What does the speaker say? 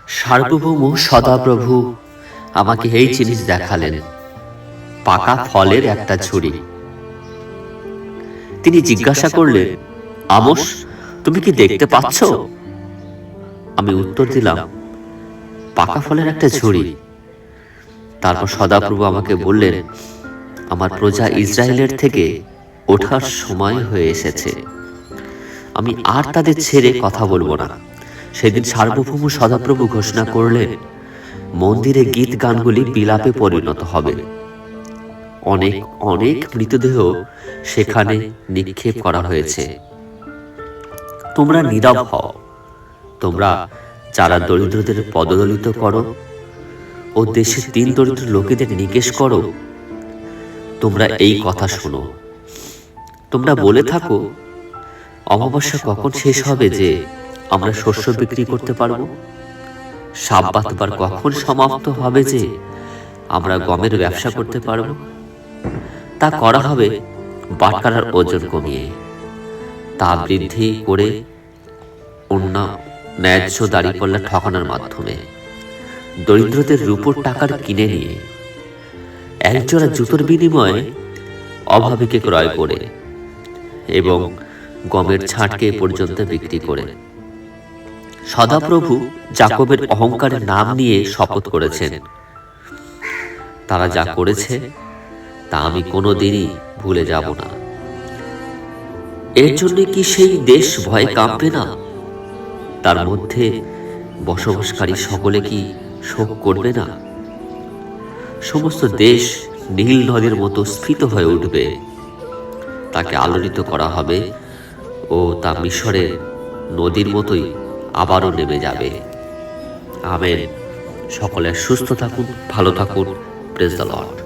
সার্বভৌম সদাপ্রভু আমাকে এই জিনিস দেখালেন, পাকা ফলের একটা ঝুড়ি। তিনি জিজ্ঞাসা করলেন, আমোস, তুমি কি দেখতে পাচ্ছ? আমি উত্তর দিলাম, পাকা ফলের একটা ঝুড়ি। তারপর সদাপ্রভু আমাকে বললেন, আমার প্রজা ইসরায়েলের থেকে ওঠার সময় হয়ে এসেছে। আমি আর তাদের ছেড়ে কথা বলবো না। সেদিন সার্বভৌম সদাপ্রভু ঘোষণা করলেন, মন্দিরে গীত গানগুলি বিলাপে পরিণত হবে। অনেক অনেক মৃতদেহ সেখানে নিক্ষেপ করা হয়েছে। তোমরা নীরব হও, তোমরা যারা দরিদ্রদের পদদলিত করো ও দেশের দিন দরিদ্র লোকেদের নিকেশ করো, তোমরা এই কথা শোনো। তোমরা বলে থাকো, অমাবস্যা কখন শেষ হবে যে আমরা শস্য বিক্রি করতে পারবো? সাব্বাত বার কখন সমাপ্ত হবে যে আমরা গমের ব্যবসা করতে পারবো? তা করা হবে বাটখারার ওজন কমিয়ে, তা বৃদ্ধি করে, অন্য ন্যায্য দাঁড়িপাল্লা ঠকানোর মাধ্যমে, দরিদ্রদের রূপোর টাকার কিনে নিয়ে, একজোড়া জুতোর বিনিময়ে অভাবীকে ক্রয় করে এবং গমের ছাঁটকে পর্যন্ত বিক্রি করে। সদাপ্রভু যাকবের অহংকারের নাম নিয়ে শপথ করেছেন, তারা যা করেছে তা আমি কোনোদিনই ভুলে যাব না। এর জন্য কি সেই দেশ ভয়ে কাঁপবে না? তার মধ্যে বসবাসকারী সকলে কি শোক করবে না? সমস্ত দেশ নীল নদের মতো স্ফীত হয়ে উঠবে। তাকে আলোড়িত করা হবে ও তা মিশরের নদীর মতোই আবারও নেমে যাবে। আমেন। সকলে সুস্থ থাকুন, ভালো থাকুন। Praise the Lord.